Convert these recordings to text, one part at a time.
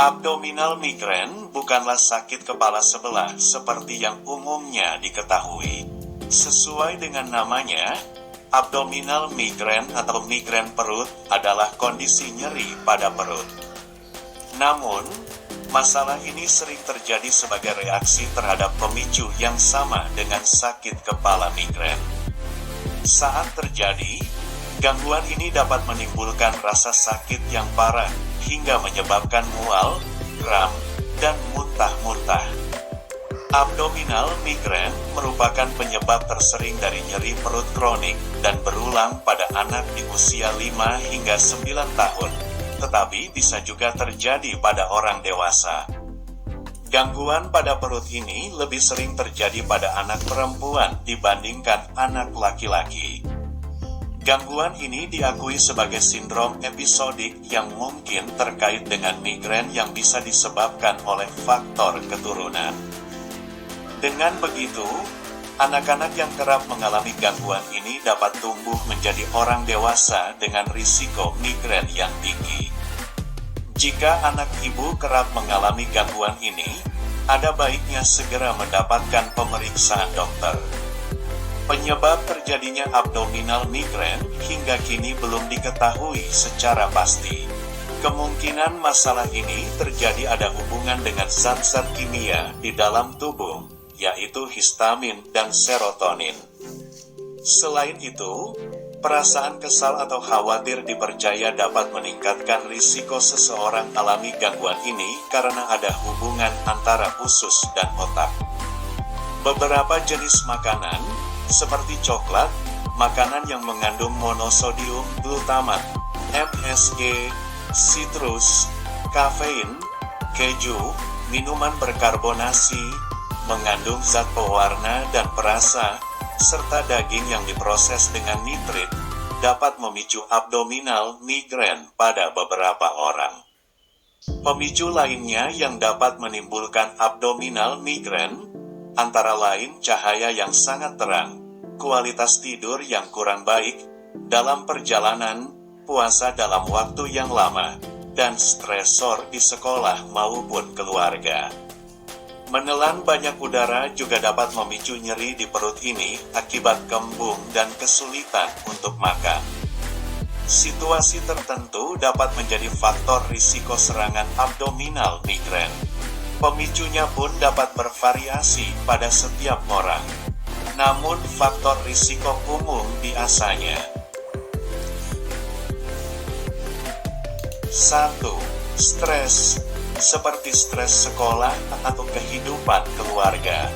Abdominal migrain bukanlah sakit kepala sebelah seperti yang umumnya diketahui. Sesuai dengan namanya, abdominal migrain atau migrain perut adalah kondisi nyeri pada perut. Namun, masalah ini sering terjadi sebagai reaksi terhadap pemicu yang sama dengan sakit kepala migrain. Saat terjadi, gangguan ini dapat menimbulkan rasa sakit yang parah hingga menyebabkan mual, kram, dan muntah-muntah. Abdominal migrain merupakan penyebab tersering dari nyeri perut kronik dan berulang pada anak di usia 5 hingga 9 tahun, tetapi bisa juga terjadi pada orang dewasa. Gangguan pada perut ini lebih sering terjadi pada anak perempuan dibandingkan anak laki-laki. Gangguan ini diakui sebagai sindrom episodik yang mungkin terkait dengan migrain yang bisa disebabkan oleh faktor keturunan. Dengan begitu, anak-anak yang kerap mengalami gangguan ini dapat tumbuh menjadi orang dewasa dengan risiko migrain yang tinggi. Jika anak ibu kerap mengalami gangguan ini, ada baiknya segera mendapatkan pemeriksaan dokter. Penyebab terjadinya abdominal migrain hingga kini belum diketahui secara pasti. Kemungkinan masalah ini terjadi ada hubungan dengan zat-zat kimia di dalam tubuh, yaitu histamin dan serotonin. Selain itu, perasaan kesal atau khawatir dipercaya dapat meningkatkan risiko seseorang alami gangguan ini karena ada hubungan antara usus dan otak. Beberapa jenis makanan, seperti coklat, makanan yang mengandung monosodium glutamat, MSG, sitrus, kafein, keju, minuman berkarbonasi, mengandung zat pewarna dan perasa, serta daging yang diproses dengan nitrit, dapat memicu abdominal migrain pada beberapa orang. Pemicu lainnya yang dapat menimbulkan abdominal migrain, antara lain cahaya yang sangat terang, kualitas tidur yang kurang baik, dalam perjalanan, puasa dalam waktu yang lama, dan stresor di sekolah maupun keluarga. Menelan banyak udara juga dapat memicu nyeri di perut ini akibat kembung dan kesulitan untuk makan. Situasi tertentu dapat menjadi faktor risiko serangan abdominal migrain. Pemicunya pun dapat bervariasi pada setiap orang. Namun faktor risiko umum biasanya 1. Stres, seperti stres sekolah atau kehidupan keluarga.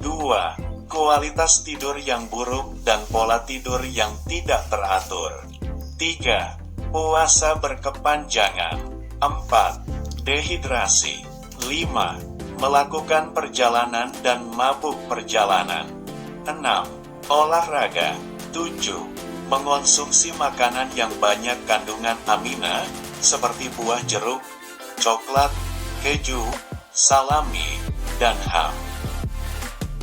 2. Kualitas tidur yang buruk dan pola tidur yang tidak teratur. 3. Puasa berkepanjangan. 4. Dehidrasi. 5. Melakukan perjalanan dan mabuk perjalanan. 6. Olahraga. 7. Mengonsumsi makanan yang banyak kandungan amina, seperti buah jeruk, coklat, keju, salami, dan ham.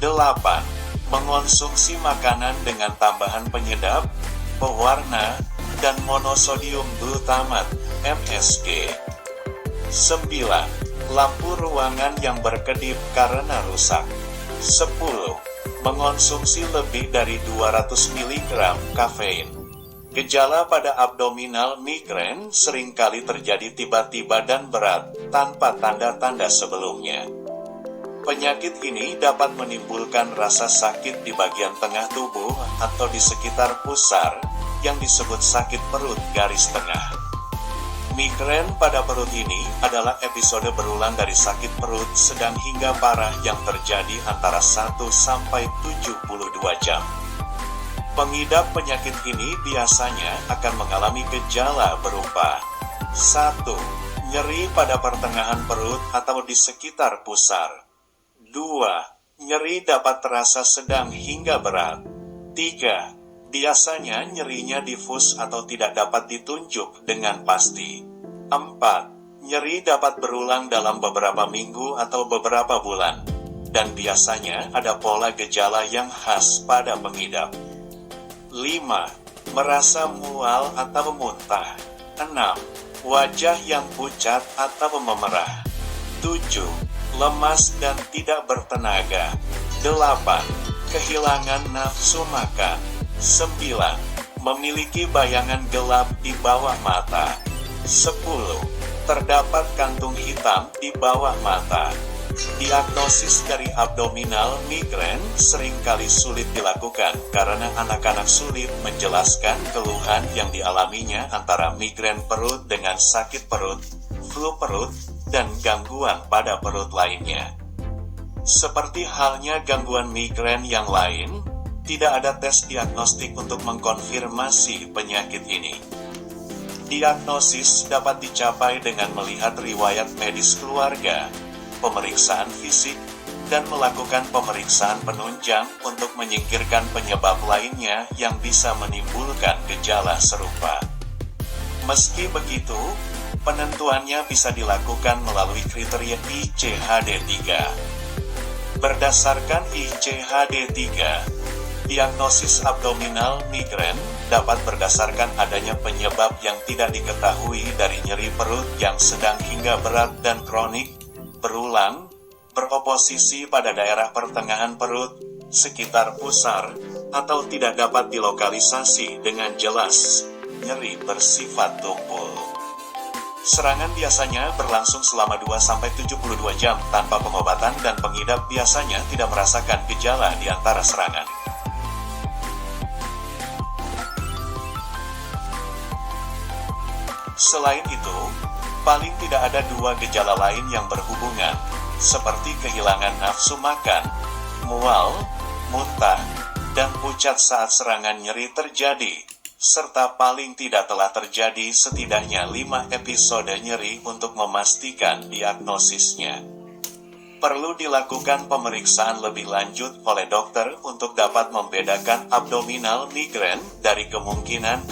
8. Mengonsumsi makanan dengan tambahan penyedap, pewarna, dan monosodium glutamat, MSG. 9. Lampu ruangan yang berkedip karena rusak. 10. Mengonsumsi lebih dari 200 mg kafein. Gejala pada abdominal migrain seringkali terjadi tiba-tiba dan berat, tanpa tanda-tanda sebelumnya. Penyakit ini dapat menimbulkan rasa sakit di bagian tengah tubuh atau di sekitar pusar, yang disebut sakit perut garis tengah. Migrain pada perut ini adalah episode berulang dari sakit perut sedang hingga parah yang terjadi antara 1 sampai 72 jam. Pengidap penyakit ini biasanya akan mengalami gejala berupa 1. Nyeri pada pertengahan perut atau di sekitar pusar. 2. Nyeri dapat terasa sedang hingga berat. 3. Biasanya nyerinya difus atau tidak dapat ditunjuk dengan pasti. 4. Nyeri dapat berulang dalam beberapa minggu atau beberapa bulan, dan biasanya ada pola gejala yang khas pada pengidap. 5. Merasa mual atau muntah. 6. Wajah yang pucat atau memerah. 7. Lemas dan tidak bertenaga. 8. Kehilangan nafsu makan. 9. Memiliki bayangan gelap di bawah mata. 10. Terdapat kantung hitam di bawah mata. Diagnosis dari abdominal migrain seringkali sulit dilakukan karena anak-anak sulit menjelaskan keluhan yang dialaminya antara migrain perut dengan sakit perut, flu perut, dan gangguan pada perut lainnya. Seperti halnya gangguan migrain yang lain, tidak ada tes diagnostik untuk mengkonfirmasi penyakit ini. Diagnosis dapat dicapai dengan melihat riwayat medis keluarga, pemeriksaan fisik, dan melakukan pemeriksaan penunjang untuk menyingkirkan penyebab lainnya yang bisa menimbulkan gejala serupa. Meski begitu, penentuannya bisa dilakukan melalui kriteria ICHD-3. Berdasarkan ICHD-3, diagnosis abdominal migrain dapat berdasarkan adanya penyebab yang tidak diketahui dari nyeri perut yang sedang hingga berat dan kronik, berulang, beroposisi pada daerah pertengahan perut, sekitar pusar, atau tidak dapat dilokalisasi dengan jelas, nyeri bersifat tumpul. Serangan biasanya berlangsung selama 2-72 jam tanpa pengobatan dan pengidap biasanya tidak merasakan gejala di antara serangan. Selain itu, paling tidak ada 2 gejala lain yang berhubungan, seperti kehilangan nafsu makan, mual, muntah, dan pucat saat serangan nyeri terjadi, serta paling tidak telah terjadi setidaknya 5 episode nyeri untuk memastikan diagnosisnya. Perlu dilakukan pemeriksaan lebih lanjut oleh dokter untuk dapat membedakan abdominal migrain dari kemungkinan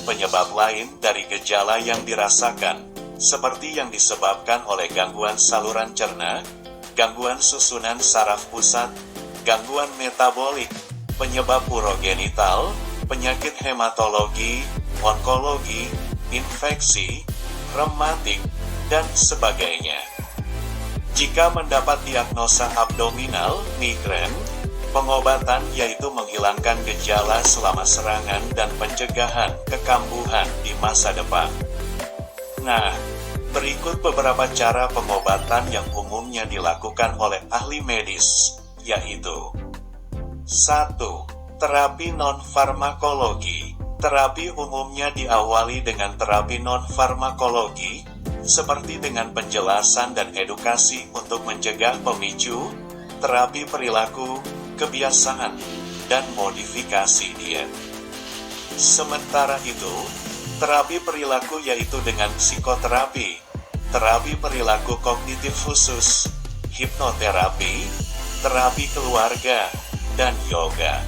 penyebab lain dari gejala yang dirasakan, seperti yang disebabkan oleh gangguan saluran cerna, gangguan susunan saraf pusat, gangguan metabolik, penyebab urogenital, penyakit hematologi, onkologi, infeksi, rematik, dan sebagainya. Jika mendapat diagnosa abdominal migrain, pengobatan yaitu menghilangkan gejala selama serangan dan pencegahan kekambuhan di masa depan. Nah, berikut beberapa cara pengobatan yang umumnya dilakukan oleh ahli medis, yaitu 1. Terapi non-farmakologi. Terapi umumnya diawali dengan terapi non-farmakologi, seperti dengan penjelasan dan edukasi untuk mencegah pemicu, terapi perilaku, kebiasaan, dan modifikasi diet. Sementara itu, terapi perilaku yaitu dengan psikoterapi, terapi perilaku kognitif khusus, hipnoterapi, terapi keluarga, dan yoga.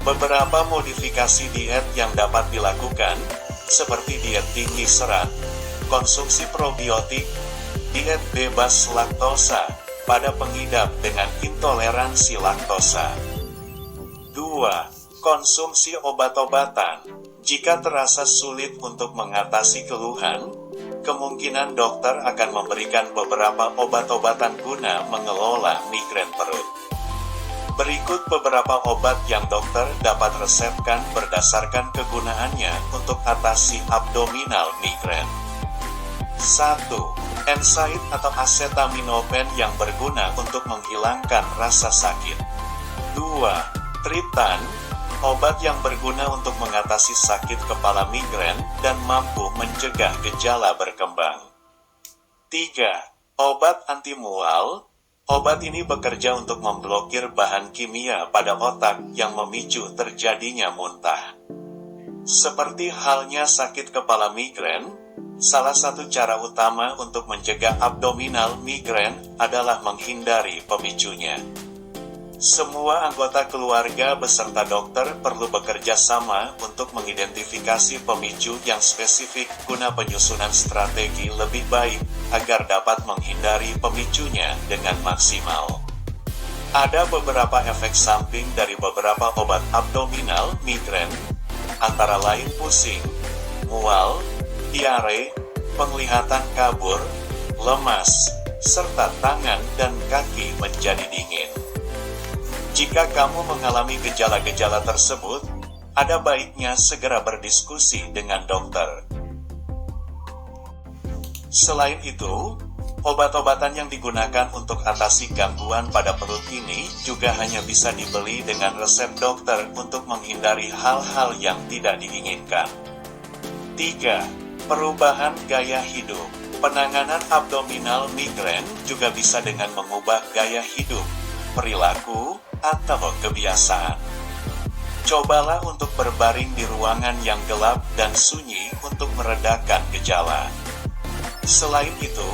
Beberapa modifikasi diet yang dapat dilakukan, seperti diet tinggi serat, konsumsi probiotik, diet bebas laktosa, pada pengidap dengan intoleransi laktosa. 2. Konsumsi obat-obatan. Jika terasa sulit untuk mengatasi keluhan, kemungkinan dokter akan memberikan beberapa obat-obatan guna mengelola migrain perut. Berikut beberapa obat yang dokter dapat resepkan berdasarkan kegunaannya untuk atasi abdominal migrain. 1. NSAID atau acetaminophen yang berguna untuk menghilangkan rasa sakit. 2. Triptan, obat yang berguna untuk mengatasi sakit kepala migrain dan mampu mencegah gejala berkembang. 3. Obat antimual. Obat ini bekerja untuk memblokir bahan kimia pada otak yang memicu terjadinya muntah. Seperti halnya sakit kepala migrain, salah satu cara utama untuk mencegah abdominal migrain adalah menghindari pemicunya. Semua anggota keluarga beserta dokter perlu bekerja sama untuk mengidentifikasi pemicu yang spesifik guna penyusunan strategi lebih baik agar dapat menghindari pemicunya dengan maksimal. Ada beberapa efek samping dari beberapa obat abdominal migrain, antara lain pusing, mual, diare, penglihatan kabur, lemas, serta tangan dan kaki menjadi dingin. Jika kamu mengalami gejala-gejala tersebut, ada baiknya segera berdiskusi dengan dokter. Selain itu, obat-obatan yang digunakan untuk atasi gangguan pada perut ini juga hanya bisa dibeli dengan resep dokter untuk menghindari hal-hal yang tidak diinginkan. 3. Perubahan gaya hidup. Penanganan abdominal migrain juga bisa dengan mengubah gaya hidup, perilaku, atau kebiasaan. Cobalah untuk berbaring di ruangan yang gelap dan sunyi untuk meredakan gejala. Selain itu,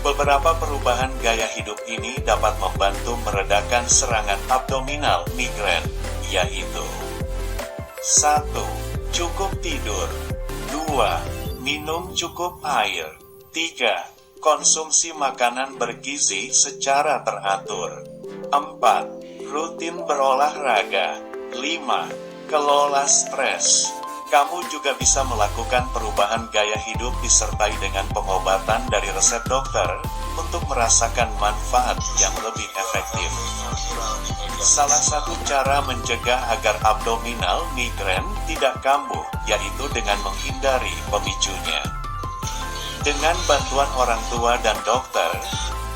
beberapa perubahan gaya hidup ini dapat membantu meredakan serangan abdominal migrain, yaitu 1. Cukup tidur. 2. Minum cukup air. 3. Konsumsi makanan bergizi secara teratur. 4. Rutin berolahraga. 5. Kelola stres. Kamu juga bisa melakukan perubahan gaya hidup disertai dengan pengobatan dari resep dokter untuk merasakan manfaat yang lebih efektif. Salah satu cara mencegah agar abdominal migrain tidak kambuh yaitu dengan menghindari pemicunya. Dengan bantuan orang tua dan dokter,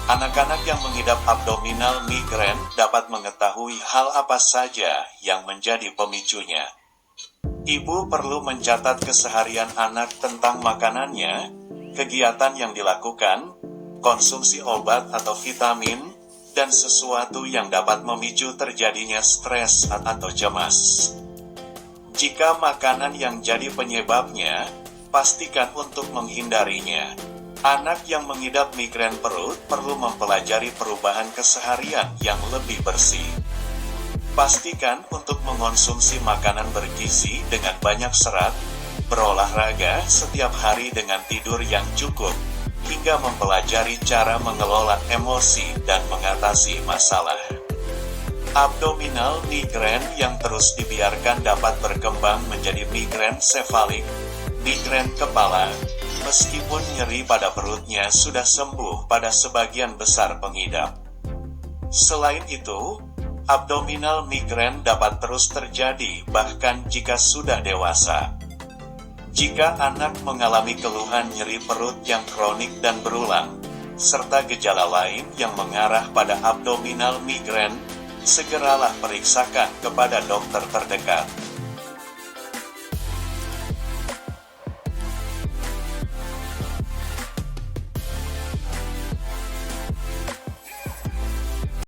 anak-anak yang mengidap abdominal migrain dapat mengetahui hal apa saja yang menjadi pemicunya. Ibu perlu mencatat keseharian anak tentang makanannya, kegiatan yang dilakukan, konsumsi obat atau vitamin, dan sesuatu yang dapat memicu terjadinya stres atau cemas. Jika makanan yang jadi penyebabnya, pastikan untuk menghindarinya. Anak yang mengidap migrain perut perlu mempelajari perubahan keseharian yang lebih bersih. Pastikan untuk mengonsumsi makanan bergizi dengan banyak serat, berolahraga setiap hari dengan tidur yang cukup, hingga mempelajari cara mengelola emosi dan mengatasi masalah. Abdominal migrain yang terus dibiarkan dapat berkembang menjadi migrain sefalik, migrain kepala, meskipun nyeri pada perutnya sudah sembuh pada sebagian besar pengidap. Selain itu, abdominal migrain dapat terus terjadi bahkan jika sudah dewasa. Jika anak mengalami keluhan nyeri perut yang kronik dan berulang, serta gejala lain yang mengarah pada abdominal migrain, segeralah periksakan kepada dokter terdekat.